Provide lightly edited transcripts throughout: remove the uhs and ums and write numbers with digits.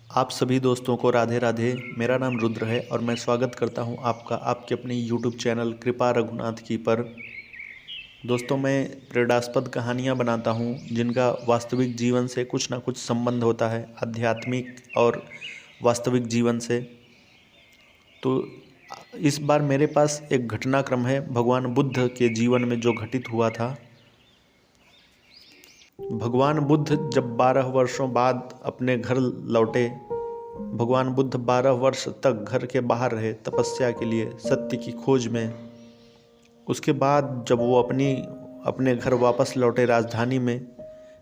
आप सभी दोस्तों को राधे राधे। मेरा नाम रुद्र है और मैं स्वागत करता हूं आपका आपके अपने यूट्यूब चैनल कृपा रघुनाथ की पर। दोस्तों, मैं प्रेरणास्पद कहानियां बनाता हूं जिनका वास्तविक जीवन से कुछ ना कुछ संबंध होता है, आध्यात्मिक और वास्तविक जीवन से। तो इस बार मेरे पास एक घटनाक्रम है भगवान बुद्ध के जीवन में जो घटित हुआ था। भगवान बुद्ध जब 12 वर्षों बाद अपने घर लौटे, भगवान बुद्ध 12 वर्ष तक घर के बाहर रहे तपस्या के लिए, सत्य की खोज में। उसके बाद जब वो अपने घर वापस लौटे राजधानी में,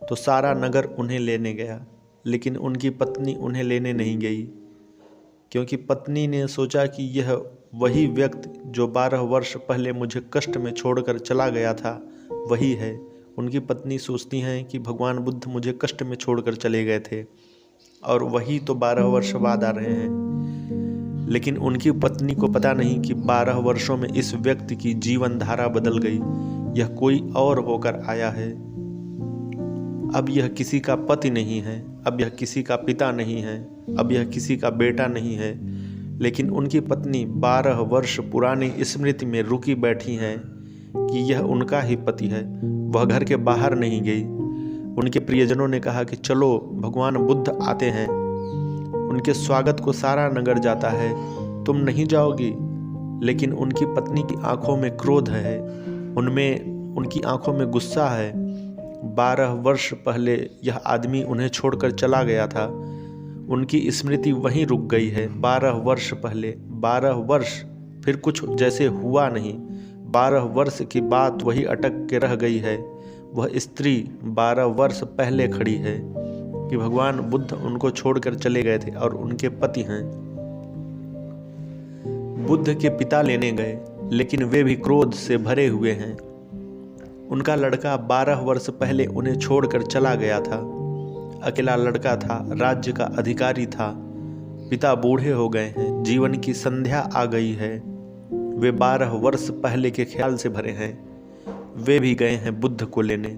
तो सारा नगर उन्हें लेने गया, लेकिन उनकी पत्नी उन्हें लेने नहीं गई, क्योंकि पत्नी ने सोचा कि यह वही व्यक्ति जो 12 वर्ष पहले मुझे कष्ट में छोड़कर चला गया था वही है। उनकी पत्नी सोचती हैं कि भगवान बुद्ध मुझे कष्ट में छोड़कर चले गए थे और वही तो 12 वर्ष बाद आ रहे हैं। लेकिन उनकी पत्नी को पता नहीं कि 12 वर्षों में इस व्यक्ति की जीवन धारा बदल गई। यह कोई और होकर आया है। अब यह किसी का पति नहीं है, अब यह किसी का पिता नहीं है, अब यह किसी का बेटा नहीं है, लेकिन उनकी पत्नी 12 वर्ष पुरानी स्मृति में रुकी बैठी हैं कि यह उनका ही पति है। वह घर के बाहर नहीं गई। उनके प्रियजनों ने कहा कि चलो, भगवान बुद्ध आते हैं, उनके स्वागत को सारा नगर जाता है, तुम नहीं जाओगी। लेकिन उनकी पत्नी की आंखों में क्रोध है, उनकी आंखों में गुस्सा है। 12 वर्ष पहले यह आदमी उन्हें छोड़कर चला गया था। उनकी स्मृति वहीं रुक गई है। 12 वर्ष पहले, 12 वर्ष फिर कुछ जैसे हुआ नहीं। 12 वर्ष की बात वही अटक के रह गई है। वह स्त्री 12 वर्ष पहले खड़ी है कि भगवान बुद्ध उनको छोड़कर चले गए थे और उनके पति हैं। बुद्ध के पिता लेने गए, लेकिन वे भी क्रोध से भरे हुए हैं। उनका लड़का 12 वर्ष पहले उन्हें छोड़कर चला गया था। अकेला लड़का था, राज्य का अधिकारी था। पिता बूढ़े हो गए हैं, जीवन की संध्या आ गई है। वे 12 वर्ष पहले के ख्याल से भरे हैं। वे भी गए हैं बुद्ध को लेने,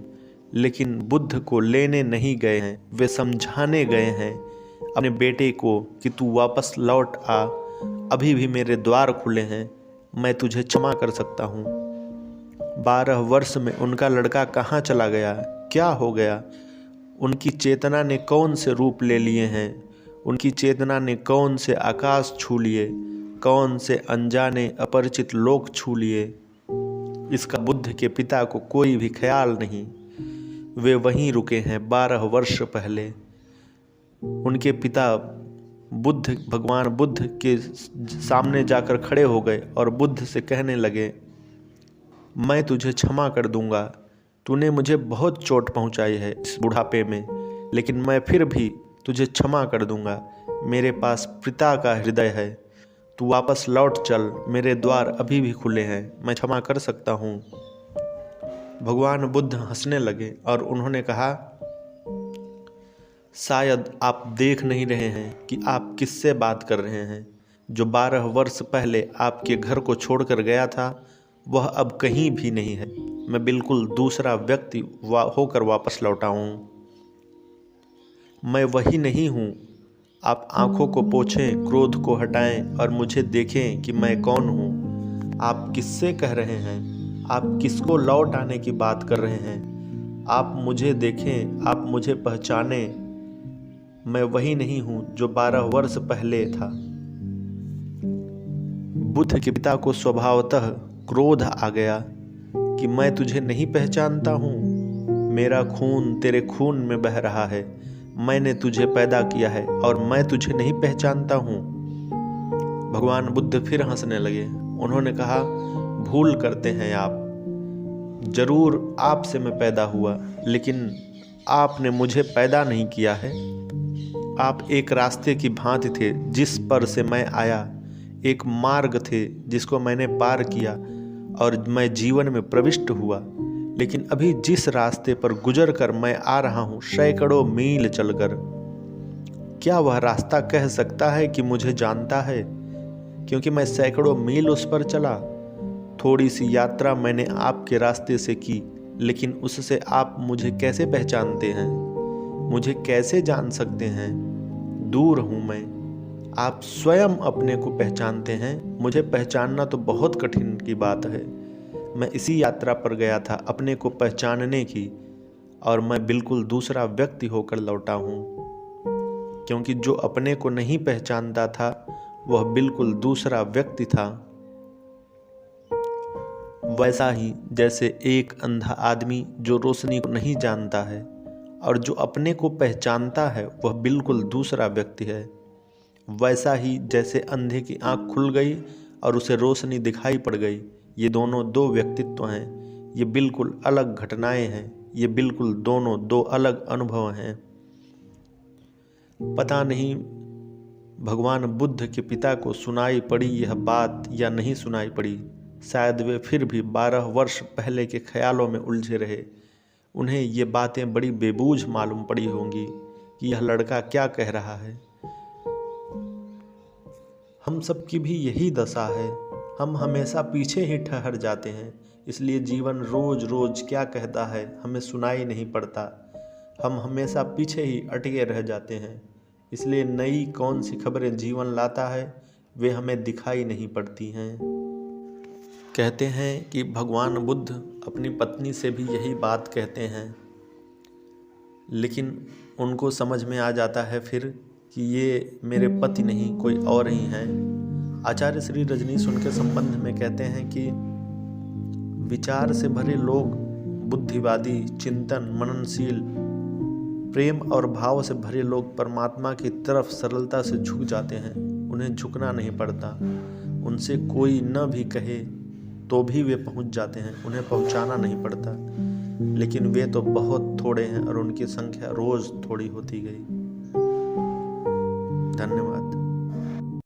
लेकिन बुद्ध को लेने नहीं गए हैं, वे समझाने गए हैं अपने बेटे को कि तू वापस लौट आ, अभी भी मेरे द्वार खुले हैं, मैं तुझे क्षमा कर सकता हूँ। 12 वर्ष में उनका लड़का कहाँ चला गया, क्या हो गया? उनकी चेतना ने कौन से रूप ले लिए हैं? उनकी चेतना ने कौन से आकाश छू लिए, कौन से अनजाने अपरिचित लोक छू लिए? इसका बुद्ध के पिता को कोई भी ख्याल नहीं। वे वहीं रुके हैं 12 वर्ष पहले। उनके पिता भगवान बुद्ध के सामने जाकर खड़े हो गए और बुद्ध से कहने लगे, मैं तुझे क्षमा कर दूंगा, तूने मुझे बहुत चोट पहुंचाई है इस बुढ़ापे में, लेकिन मैं फिर भी तुझे क्षमा कर दूंगा। मेरे पास पिता का हृदय है, तू वापस लौट चल, मेरे द्वार अभी भी खुले हैं, मैं क्षमा कर सकता हूँ। भगवान बुद्ध हंसने लगे और उन्होंने कहा, शायद आप देख नहीं रहे हैं कि आप किससे बात कर रहे हैं। जो 12 वर्ष पहले आपके घर को छोड़कर गया था वह अब कहीं भी नहीं है। मैं बिल्कुल दूसरा व्यक्ति होकर वापस लौटा हूँ। मैं वही नहीं हूँ। आप आंखों को पोंछें, क्रोध को हटाएं और मुझे देखें कि मैं कौन हूँ। आप किससे कह रहे हैं? आप किसको लौट आने की बात कर रहे हैं? आप मुझे देखें, आप मुझे पहचानें। मैं वही नहीं हूँ जो 12 वर्ष पहले था। बुद्ध के पिता को स्वभावतः क्रोध आ गया कि मैं तुझे नहीं पहचानता हूँ। मेरा खून तेरे खून में बह रहा है। मैंने तुझे पैदा किया है और मैं तुझे नहीं पहचानता हूँ। भगवान बुद्ध फिर हंसने लगे। उन्होंने कहा, भूल करते हैं आप। जरूर आपसे मैं पैदा हुआ, लेकिन आपने मुझे पैदा नहीं किया है। आप एक रास्ते की भांति थे जिस पर से मैं आया, एक मार्ग थे जिसको मैंने पार किया और मैं जीवन में प्रविष्ट हुआ। लेकिन अभी जिस रास्ते पर गुजर कर मैं आ रहा हूँ, सैकड़ों मील चलकर, क्या वह रास्ता कह सकता है कि मुझे जानता है? क्योंकि मैं सैकड़ों मील उस पर चला। थोड़ी सी यात्रा मैंने आपके रास्ते से की, लेकिन उससे आप मुझे कैसे पहचानते हैं? मुझे कैसे जान सकते हैं? दूर हूँ मैं। आप स्वयं अपने को पहचानते हैं, मुझे पहचानना तो बहुत कठिन की बात है। मैं इसी यात्रा पर गया था अपने को पहचानने की, और मैं बिल्कुल दूसरा व्यक्ति होकर लौटा हूँ, क्योंकि जो अपने को नहीं पहचानता था वह बिल्कुल दूसरा व्यक्ति था। वैसा ही जैसे एक अंधा आदमी जो रोशनी को नहीं जानता है और जो अपने को पहचानता है वह बिल्कुल दूसरा व्यक्ति है, वैसा ही जैसे अंधे की आंख खुल गई और उसे रोशनी दिखाई पड़ गई, ये दोनों दो व्यक्तित्व हैं, ये बिल्कुल अलग घटनाएं हैं, ये बिल्कुल दोनों दो अलग अनुभव हैं। पता नहीं भगवान बुद्ध के पिता को सुनाई पड़ी यह बात या नहीं सुनाई पड़ी। शायद वे फिर भी 12 वर्ष पहले के ख्यालों में उलझे रहे। उन्हें ये बातें बड़ी बेबूझ मालूम पड़ी होंगी कि यह लड़का क्या कह रहा है। हम सबकी भी यही दशा है, हम हमेशा पीछे ही ठहर जाते हैं, इसलिए जीवन रोज रोज क्या कहता है हमें सुनाई नहीं पड़ता। हम हमेशा पीछे ही अटके रह जाते हैं, इसलिए नई कौन सी खबरें जीवन लाता है वे हमें दिखाई नहीं पड़ती हैं। कहते हैं कि भगवान बुद्ध अपनी पत्नी से भी यही बात कहते हैं, लेकिन उनको समझ में आ जाता है फिर कि ये मेरे पति नहीं कोई और ही हैं। आचार्य श्री रजनीश उनके संबंध में कहते हैं कि विचार से भरे लोग बुद्धिवादी, चिंतन, मननशील, प्रेम और भाव से भरे लोग परमात्मा की तरफ सरलता से झुक जाते हैं। उन्हें झुकना नहीं पड़ता, उनसे कोई न भी कहे तो भी वे पहुंच जाते हैं, उन्हें पहुंचाना नहीं पड़ता। लेकिन वे तो बहुत थोड़े हैं और उनकी संख्या रोज थोड़ी होती गई। धन्यवाद।